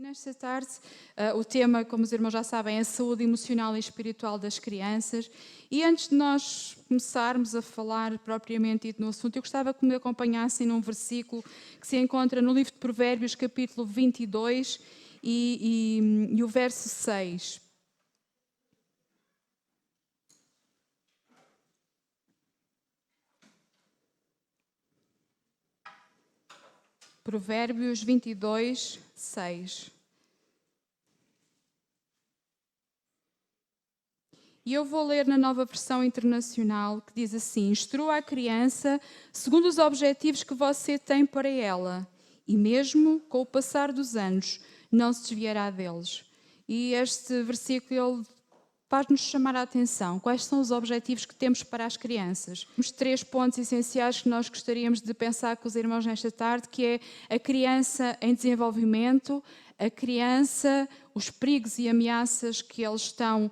Nesta tarde, o tema, como os irmãos já sabem, é a saúde emocional e espiritual das crianças. E antes de nós começarmos a falar propriamente dito no assunto, eu gostava que me acompanhassem num versículo que se encontra no livro de Provérbios, capítulo 22 e o verso 6. Provérbios 22, 6. E eu vou ler na Nova Versão Internacional, que diz assim: instrua a criança segundo os objetivos que você tem para ela, e mesmo com o passar dos anos, não se desviará deles. E este versículo ele faz-nos chamar a atenção. Quais são os objetivos que temos para as crianças? Temos 3 pontos essenciais que nós gostaríamos de pensar com os irmãos nesta tarde, que é a criança em desenvolvimento, a criança, os perigos e ameaças que eles estão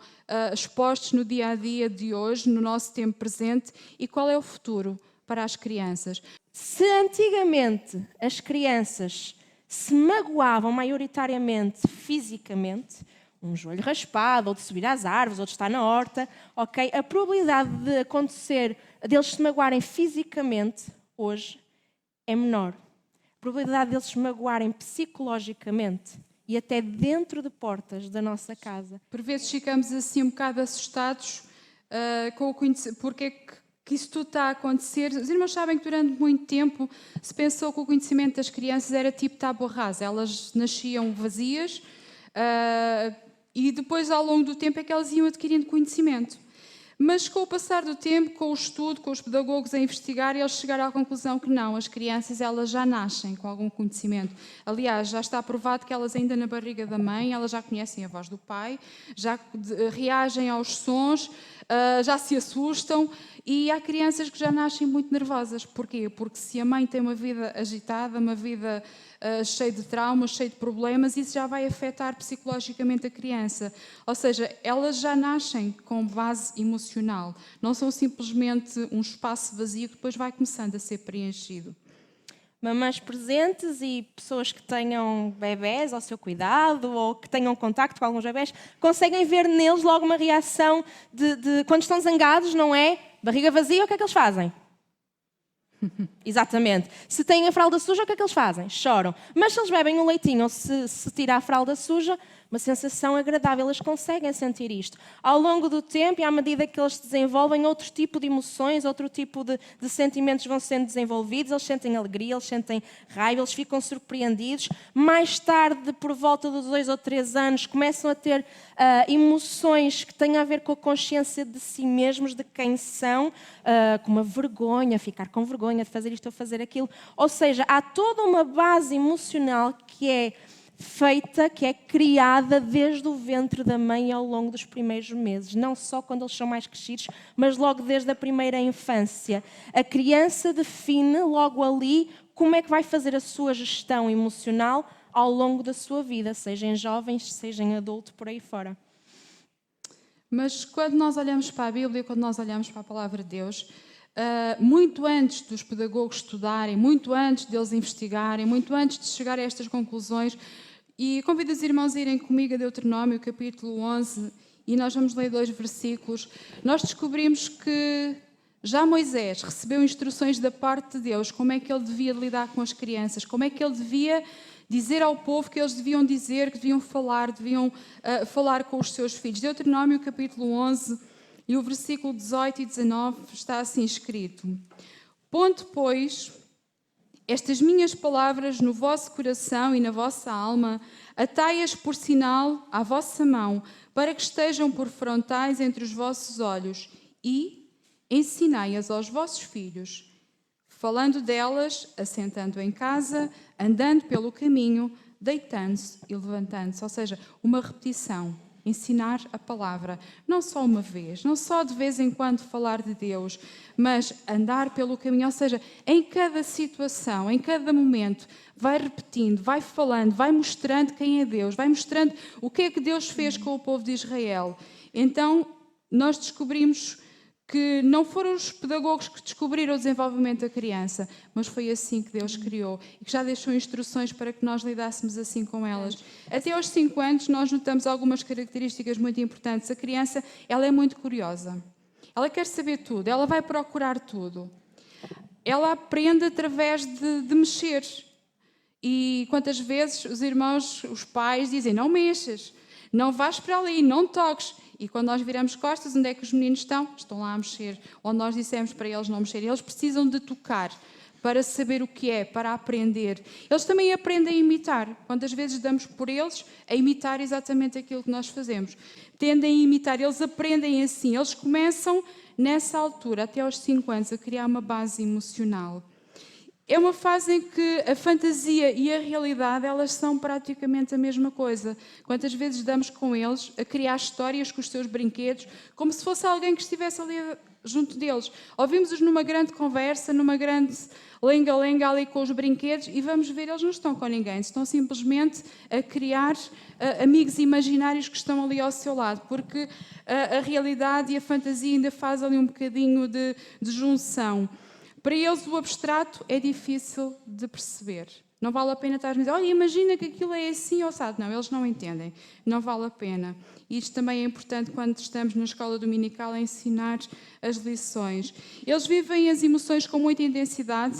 expostos no dia-a-dia de hoje, no nosso tempo presente, e qual é o futuro para as crianças. Se antigamente as crianças se magoavam maioritariamente fisicamente, um joelho raspado, ou de subir às árvores, ou de estar na horta, ok? A probabilidade de acontecer, deles se magoarem fisicamente, hoje, é menor. A probabilidade deles se magoarem psicologicamente e até dentro de portas da nossa casa. Por vezes ficamos assim um bocado assustados com o conhecimento, porque é que isso tudo está a acontecer. Os irmãos sabem que durante muito tempo se pensou que o conhecimento das crianças era tipo tábua rasa. Elas nasciam vazias e depois, ao longo do tempo, é que elas iam adquirindo conhecimento. Mas com o passar do tempo, com o estudo, com os pedagogos a investigar, eles chegaram à conclusão que não, as crianças elas já nascem com algum conhecimento. Aliás, já está provado que elas ainda na barriga da mãe, elas já conhecem a voz do pai, já reagem aos sons, já se assustam, e há crianças que já nascem muito nervosas. Porquê? Porque se a mãe tem uma vida agitada, uma vida cheia de traumas, cheia de problemas, isso já vai afetar psicologicamente a criança. Ou seja, elas já nascem com base emocional. Não são simplesmente um espaço vazio que depois vai começando a ser preenchido. Mamães presentes e pessoas que tenham bebés ao seu cuidado ou que tenham contacto com alguns bebés, conseguem ver neles logo uma reação de quando estão zangados, não é? Barriga vazia, o que é que eles fazem? Exatamente. Se têm a fralda suja, o que é que eles fazem? Choram. Mas se eles bebem um leitinho ou se tira a fralda suja, uma sensação agradável, eles conseguem sentir isto. Ao longo do tempo e à medida que eles desenvolvem outro tipo de emoções, outro tipo de sentimentos vão sendo desenvolvidos, eles sentem alegria, eles sentem raiva, eles ficam surpreendidos. Mais tarde, por volta dos 2 ou 3 anos, começam a ter emoções que têm a ver com a consciência de si mesmos, de quem são, como a vergonha, ficar com vergonha de fazer isto ou fazer aquilo. Ou seja, há toda uma base emocional que é feita, que é criada desde o ventre da mãe ao longo dos primeiros meses. Não só quando eles são mais crescidos, mas logo desde a primeira infância. A criança define logo ali como é que vai fazer a sua gestão emocional ao longo da sua vida, seja em jovens, seja em adulto, por aí fora. Mas quando nós olhamos para a Bíblia, quando nós olhamos para a Palavra de Deus, muito antes dos pedagogos estudarem, muito antes deles investigarem, muito antes de chegar a estas conclusões, e convido os irmãos a irem comigo a Deuteronômio, capítulo 11, e nós vamos ler 2 versículos. Nós descobrimos que já Moisés recebeu instruções da parte de Deus, como é que ele devia lidar com as crianças, como é que ele devia dizer ao povo que eles deviam dizer, que deviam falar com os seus filhos. Deuteronômio, capítulo 11, e o versículo 18 e 19 está assim escrito: ponto, pois, estas minhas palavras no vosso coração e na vossa alma, atai-as por sinal à vossa mão, para que estejam por frontais entre os vossos olhos, e ensinai-as aos vossos filhos, falando delas, assentando em casa, andando pelo caminho, deitando-se e levantando-se. Ou seja, uma repetição. Ensinar a palavra, não só uma vez, não só de vez em quando falar de Deus, mas andar pelo caminho, ou seja, em cada situação, em cada momento, vai repetindo, vai falando, vai mostrando quem é Deus, vai mostrando o que é que Deus fez com o povo de Israel. Então, nós descobrimos que não foram os pedagogos que descobriram o desenvolvimento da criança, mas foi assim que Deus criou e que já deixou instruções para que nós lidássemos assim com elas. Até aos 5 anos nós notamos algumas características muito importantes. A criança, ela é muito curiosa. Ela quer saber tudo, ela vai procurar tudo. Ela aprende através de mexer. E quantas vezes os irmãos, os pais dizem, não mexas, não vais para ali, não toques. E quando nós viramos costas, onde é que os meninos estão? Estão lá a mexer. Ou nós dissemos para eles não mexerem. Eles precisam de tocar para saber o que é, para aprender. Eles também aprendem a imitar. Quantas vezes damos por eles a imitar exatamente aquilo que nós fazemos? Tendem a imitar, eles aprendem assim. Eles começam, nessa altura, até aos 5 anos, a criar uma base emocional. É uma fase em que a fantasia e a realidade, elas são praticamente a mesma coisa. Quantas vezes damos com eles a criar histórias com os seus brinquedos, como se fosse alguém que estivesse ali junto deles. Ouvimos-os numa grande conversa, numa grande lenga-lenga ali com os brinquedos e vamos ver, eles não estão com ninguém, estão simplesmente a criar amigos imaginários que estão ali ao seu lado, porque a realidade e a fantasia ainda fazem ali um bocadinho de junção. Para eles o abstrato é difícil de perceber. Não vale a pena estar a dizer, olha, imagina que aquilo é assim ou sabe. Não, eles não entendem. Não vale a pena. E isto também é importante quando estamos na escola dominical a ensinar as lições. Eles vivem as emoções com muita intensidade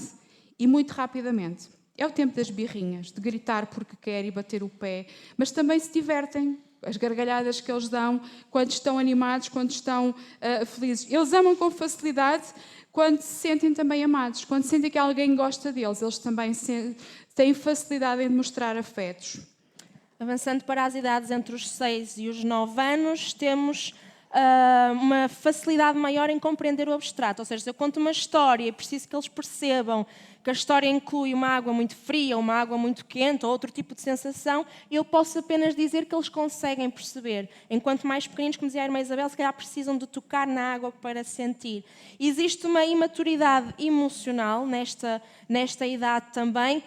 e muito rapidamente. É o tempo das birrinhas, de gritar porque quer e bater o pé, mas também se divertem. As gargalhadas que eles dão quando estão animados, quando estão felizes. Eles amam com facilidade quando se sentem também amados, quando sentem que alguém gosta deles. Eles também têm facilidade em demonstrar afetos. Avançando para as idades entre os 6 e os 9 anos, temos uma facilidade maior em compreender o abstrato. Ou seja, se eu conto uma história e preciso que eles percebam que a história inclui uma água muito fria, uma água muito quente ou outro tipo de sensação, eu posso apenas dizer que eles conseguem perceber. Enquanto mais pequeninos, como dizia a irmã Isabel, se calhar precisam de tocar na água para sentir. Existe uma imaturidade emocional nesta idade também.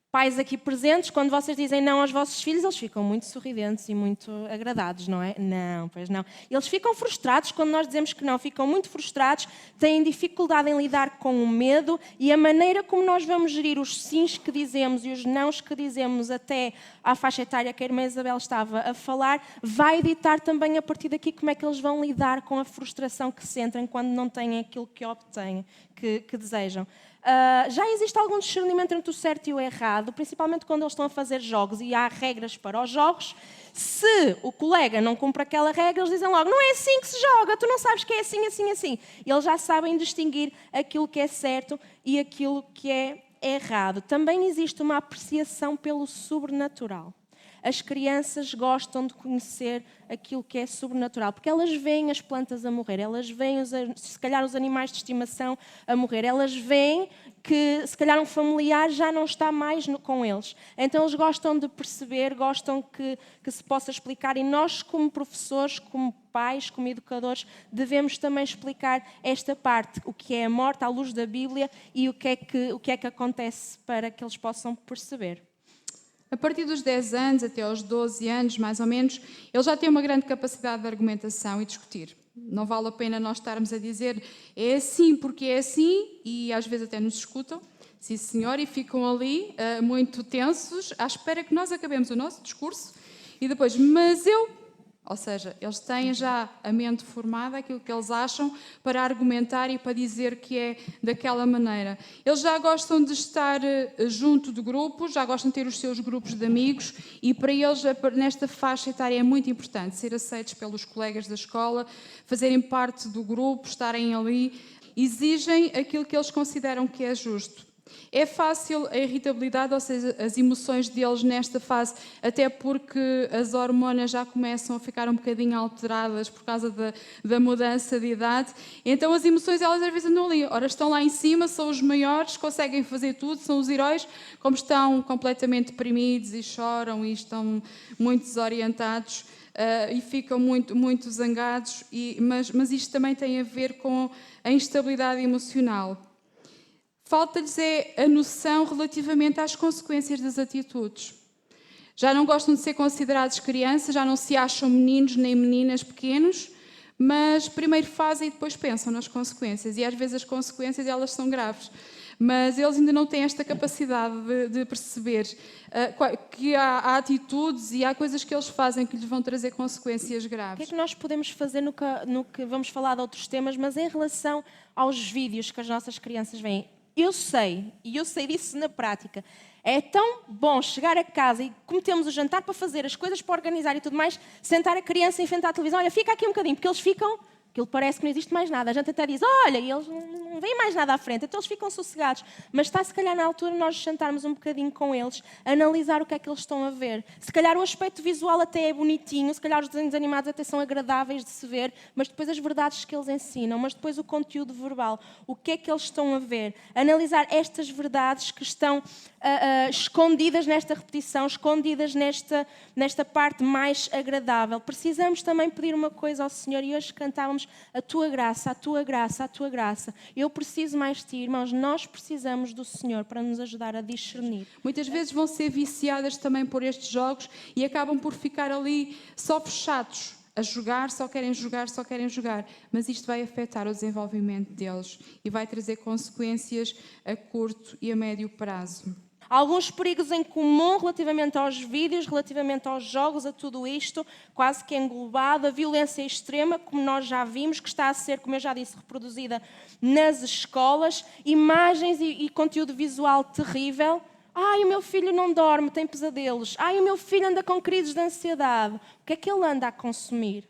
Pais aqui presentes, quando vocês dizem não aos vossos filhos, eles ficam muito sorridentes e muito agradados, não é? Não, pois não. Eles ficam frustrados quando nós dizemos que não, ficam muito frustrados, têm dificuldade em lidar com o medo e a maneira como nós vamos gerir os sims que dizemos e os nãos que dizemos até à faixa etária que a irmã Isabel estava a falar, vai ditar também a partir daqui como é que eles vão lidar com a frustração que sentem quando não têm aquilo que obtêm, que desejam. Já existe algum discernimento entre o certo e o errado, principalmente quando eles estão a fazer jogos e há regras para os jogos. Se o colega não cumpre aquela regra, eles dizem logo, não é assim que se joga, tu não sabes que é assim, assim, assim. E eles já sabem distinguir aquilo que é certo e aquilo que é errado. Também existe uma apreciação pelo sobrenatural. As crianças gostam de conhecer aquilo que é sobrenatural, porque elas veem as plantas a morrer, elas veem, se calhar, os animais de estimação a morrer, elas veem que, se calhar, um familiar já não está mais com eles. Então, eles gostam de perceber, gostam que se possa explicar, e nós, como professores, como pais, como educadores, devemos também explicar esta parte, o que é a morte à luz da Bíblia e o que é que acontece para que eles possam perceber. A partir dos 10 anos, até aos 12 anos, mais ou menos, eles já têm uma grande capacidade de argumentação e discutir. Não vale a pena nós estarmos a dizer é assim porque é assim, e às vezes até nos escutam, sim senhor, e ficam ali muito tensos, à espera que nós acabemos o nosso discurso, e depois, mas eu... Ou seja, eles têm já a mente formada, aquilo que eles acham, para argumentar e para dizer que é daquela maneira. Eles já gostam de estar junto de grupos, já gostam de ter os seus grupos de amigos e para eles, nesta faixa etária, é muito importante ser aceitos pelos colegas da escola, fazerem parte do grupo, estarem ali. Exigem aquilo que eles consideram que é justo. É fácil a irritabilidade, ou seja, as emoções deles nesta fase, até porque as hormonas já começam a ficar um bocadinho alteradas por causa da mudança de idade. Então as emoções, elas às vezes andam ali. Ora, estão lá em cima, são os maiores, conseguem fazer tudo, são os heróis, como estão completamente deprimidos e choram e estão muito desorientados e ficam muito zangados. Mas isto também tem a ver com a instabilidade emocional. Falta-lhes a noção relativamente às consequências das atitudes. Já não gostam de ser considerados crianças, já não se acham meninos nem meninas pequenos, mas primeiro fazem e depois pensam nas consequências. E às vezes as consequências elas são graves. Mas eles ainda não têm esta capacidade de perceber que há atitudes e há coisas que eles fazem que lhes vão trazer consequências O que é graves. que nós podemos fazer no que vamos falar de outros temas, mas em relação aos vídeos que as nossas crianças veem? Eu sei disso na prática. É tão bom chegar a casa e, como temos o jantar para fazer, as coisas para organizar e tudo mais, sentar a criança em frente à televisão, olha, fica aqui um bocadinho, porque eles ficam... Aquilo parece que não existe mais nada. A gente até diz, olha, e eles não veem mais nada à frente, então eles ficam sossegados. Mas está, se calhar, na altura nós sentarmos um bocadinho com eles, analisar o que é que eles estão a ver. Se calhar o aspecto visual até é bonitinho, se calhar os desenhos animados até são agradáveis de se ver, mas depois as verdades que eles ensinam, mas depois o conteúdo verbal, o que é que eles estão a ver. Analisar estas verdades que estão escondidas nesta repetição, escondidas nesta parte mais agradável. Precisamos também pedir uma coisa ao Senhor, e hoje cantávamos a tua graça, a tua graça, a tua graça. Eu preciso mais de ti, irmãos, nós precisamos do Senhor para nos ajudar a discernir. Muitas vezes vão ser viciadas também por estes jogos e acabam por ficar ali só fechados a jogar, só querem jogar, só querem jogar. Mas isto vai afetar o desenvolvimento deles e vai trazer consequências a curto e a médio prazo. Alguns perigos em comum relativamente aos vídeos, relativamente aos jogos, a tudo isto, quase que englobado, a violência extrema, como nós já vimos, que está a ser, como eu já disse, reproduzida nas escolas, imagens e conteúdo visual terrível. Ai, o meu filho não dorme, tem pesadelos. Ai, o meu filho anda com crises de ansiedade. O que é que ele anda a consumir?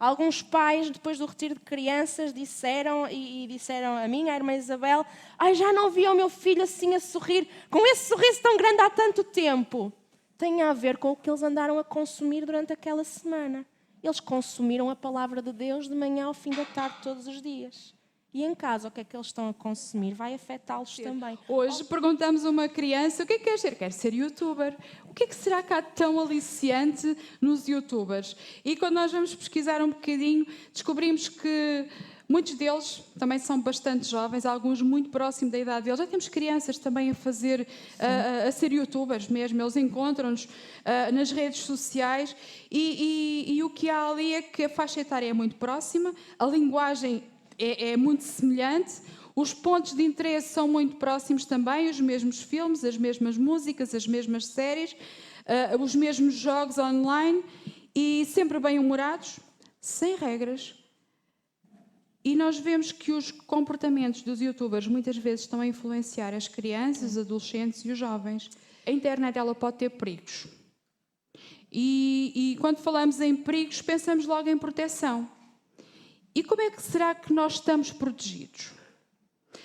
Alguns pais, depois do retiro de crianças, disseram a mim, à irmã Isabel, ai, já não via o meu filho assim a sorrir, com esse sorriso tão grande há tanto tempo. Tem a ver com o que eles andaram a consumir durante aquela semana. Eles consumiram a palavra de Deus de manhã ao fim da tarde todos os dias. E em casa, o que é que eles estão a consumir? Vai afetá-los também. Hoje perguntamos a uma criança, o que é que quer ser? Quer ser youtuber. O que é que será que há tão aliciante nos youtubers? E quando nós vamos pesquisar um bocadinho, descobrimos que muitos deles também são bastante jovens, alguns muito próximos da idade deles. Já temos crianças também a ser youtubers mesmo. Eles encontram-nos nas redes sociais e o que há ali é que a faixa etária é muito próxima, a linguagem é muito semelhante, os pontos de interesse são muito próximos também, os mesmos filmes, as mesmas músicas, as mesmas séries, os mesmos jogos online e sempre bem-humorados, sem regras. E nós vemos que os comportamentos dos youtubers muitas vezes estão a influenciar as crianças, os adolescentes e os jovens. A internet ela pode ter perigos. E quando falamos em perigos, pensamos logo em proteção. E como é que será que nós estamos protegidos?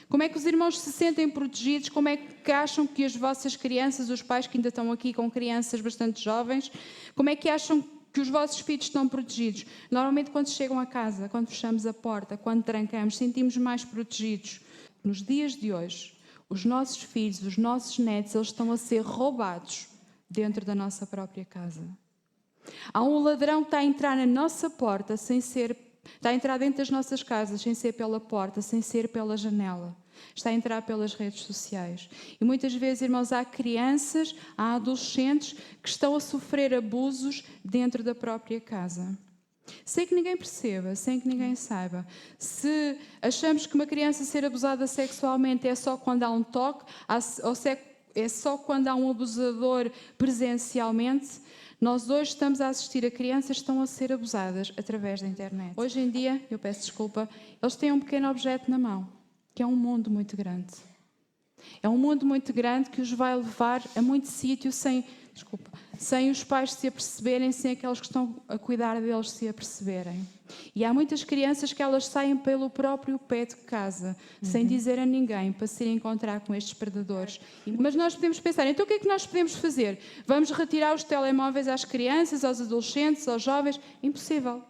Como é que os irmãos se sentem protegidos? Como é que acham que as vossas crianças, os pais que ainda estão aqui com crianças bastante jovens, como é que acham que os vossos filhos estão protegidos? Normalmente quando chegam a casa, quando fechamos a porta, quando trancamos, sentimos mais protegidos. Nos dias de hoje, os nossos filhos, os nossos netos, eles estão a ser roubados dentro da nossa própria casa. Há um ladrão que está a entrar na nossa porta está a entrar dentro das nossas casas sem ser pela porta, sem ser pela janela. Está a entrar pelas redes sociais. E muitas vezes, irmãos, há crianças, há adolescentes que estão a sofrer abusos dentro da própria casa. Sem que ninguém perceba, sem que ninguém saiba. Se achamos que uma criança ser abusada sexualmente é só quando há um toque, ou se é só quando há um abusador presencialmente, nós hoje estamos a assistir a crianças que estão a ser abusadas através da internet. Hoje em dia, eu peço desculpa, eles têm um pequeno objeto na mão, que é um mundo muito grande. É um mundo muito grande que os vai levar a muito sítio sem os pais se aperceberem, sem aqueles que estão a cuidar deles se aperceberem. E há muitas crianças que elas saem pelo próprio pé de casa, sem dizer a ninguém, para se encontrar com estes predadores. Mas nós podemos pensar, então o que é que nós podemos fazer? Vamos retirar os telemóveis às crianças, aos adolescentes, aos jovens? Impossível.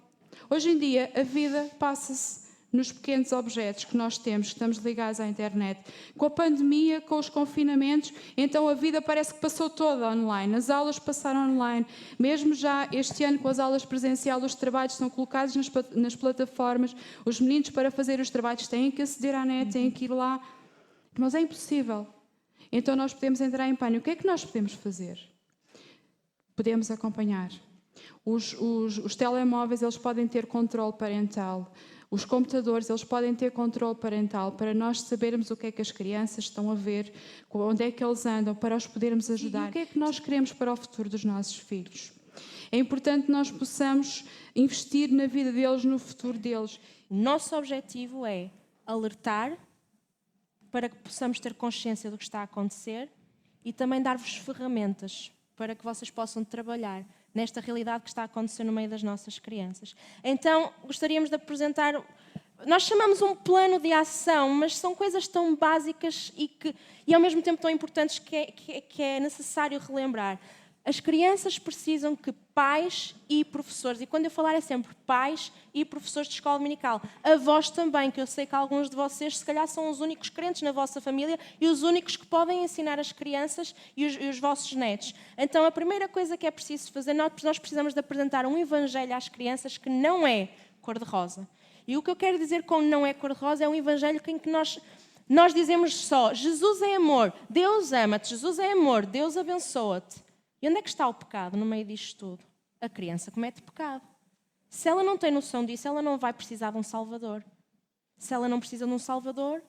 Hoje em dia, a vida passa-se nos pequenos objetos que nós temos, que estamos ligados à internet. Com a pandemia, com os confinamentos, então a vida parece que passou toda online. As aulas passaram online. Mesmo já este ano, com as aulas presenciais, os trabalhos são colocados nas plataformas. Os meninos, para fazer os trabalhos, têm que aceder à net, têm que ir lá. Mas é impossível. Então nós podemos entrar em pânico. O que é que nós podemos fazer? Podemos acompanhar. Os telemóveis, eles podem ter controle parental. Os computadores, eles podem ter controle parental para nós sabermos o que é que as crianças estão a ver, onde é que eles andam, para os podermos ajudar. E o que é que nós queremos para o futuro dos nossos filhos? É importante que nós possamos investir na vida deles, no futuro deles. Nosso objetivo é alertar para que possamos ter consciência do que está a acontecer e também dar-vos ferramentas para que vocês possam trabalhar nesta realidade que está a acontecer no meio das nossas crianças. Então, gostaríamos de apresentar... Nós chamamos um plano de ação, mas são coisas tão básicas e ao mesmo tempo tão importantes que é necessário relembrar. As crianças precisam que pais e professores, e quando eu falar é sempre pais e professores de escola dominical, avós também, que eu sei que alguns de vocês se calhar são os únicos crentes na vossa família e os únicos que podem ensinar as crianças e os vossos netos. Então a primeira coisa que é preciso fazer, nós precisamos de apresentar um evangelho às crianças que não é cor-de-rosa. E o que eu quero dizer com não é cor-de-rosa é um evangelho em que nós dizemos só, Jesus é amor, Deus ama-te, Jesus é amor, Deus abençoa-te. E onde é que está o pecado no meio disto tudo? A criança comete pecado. Se ela não tem noção disso, ela não vai precisar de um Salvador. Se ela não precisa de um Salvador,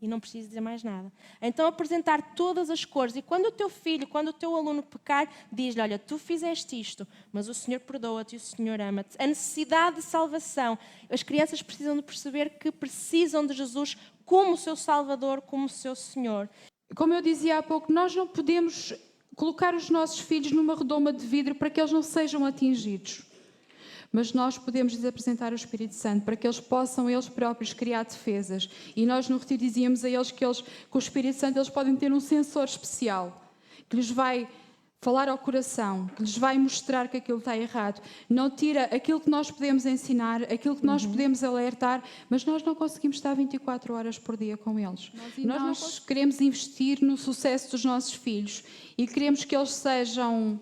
e não precisa dizer mais nada. Então apresentar todas as cores. E quando o teu filho, quando o teu aluno pecar, diz-lhe, olha, tu fizeste isto, mas o Senhor perdoa-te e o Senhor ama-te. A necessidade de salvação. As crianças precisam de perceber que precisam de Jesus como o seu Salvador, como o seu Senhor. Como eu dizia há pouco, nós não podemos colocar os nossos filhos numa redoma de vidro para que eles não sejam atingidos. Mas nós podemos lhes apresentar o Espírito Santo para que eles possam, eles próprios, criar defesas. E nós no retiro dizíamos a eles que com o Espírito Santo eles podem ter um sensor especial que lhes vai falar ao coração, que lhes vai mostrar que aquilo está errado. Não tira aquilo que nós podemos ensinar, aquilo que nós podemos alertar, mas nós não conseguimos estar 24 horas por dia com eles. Nós queremos investir no sucesso dos nossos filhos e queremos que eles sejam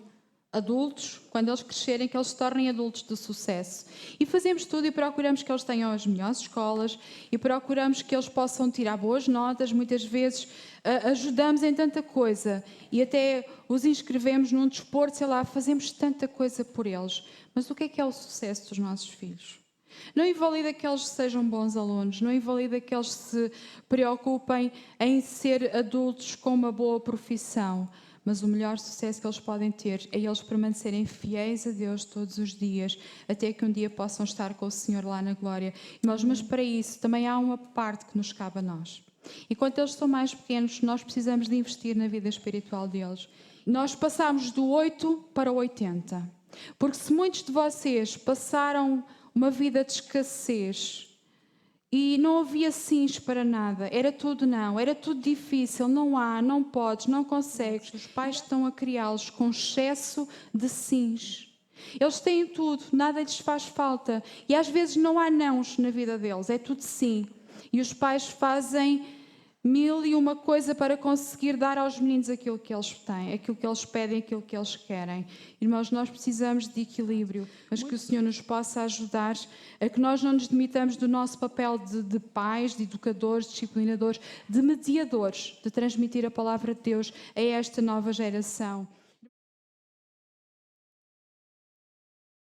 adultos, quando eles crescerem, que eles se tornem adultos de sucesso. E fazemos tudo e procuramos que eles tenham as melhores escolas e procuramos que eles possam tirar boas notas. Muitas vezes ajudamos em tanta coisa e até os inscrevemos num desporto, sei lá, fazemos tanta coisa por eles. Mas o que é o sucesso dos nossos filhos? Não invalida que eles sejam bons alunos, não invalida que eles se preocupem em ser adultos com uma boa profissão. Mas o melhor sucesso que eles podem ter é eles permanecerem fiéis a Deus todos os dias, até que um dia possam estar com o Senhor lá na glória. Mas para isso também há uma parte que nos cabe a nós. Enquanto eles são mais pequenos, nós precisamos de investir na vida espiritual deles. Nós passamos do 8 para o 80. Porque se muitos de vocês passaram uma vida de escassez e não havia sims para nada, era tudo não, era tudo difícil, não há, não podes, não consegues. Os pais estão a criá-los com excesso de sims. Eles têm tudo, nada lhes faz falta. E às vezes não há nãos na vida deles, é tudo sim. E os pais fazem 1001 coisa para conseguir dar aos meninos aquilo que eles têm, aquilo que eles pedem, aquilo que eles querem. Irmãos, nós precisamos de equilíbrio, mas que o Senhor nos possa ajudar a que nós não nos demitamos do nosso papel de pais, de educadores, de disciplinadores, de mediadores, de transmitir a palavra de Deus a esta nova geração.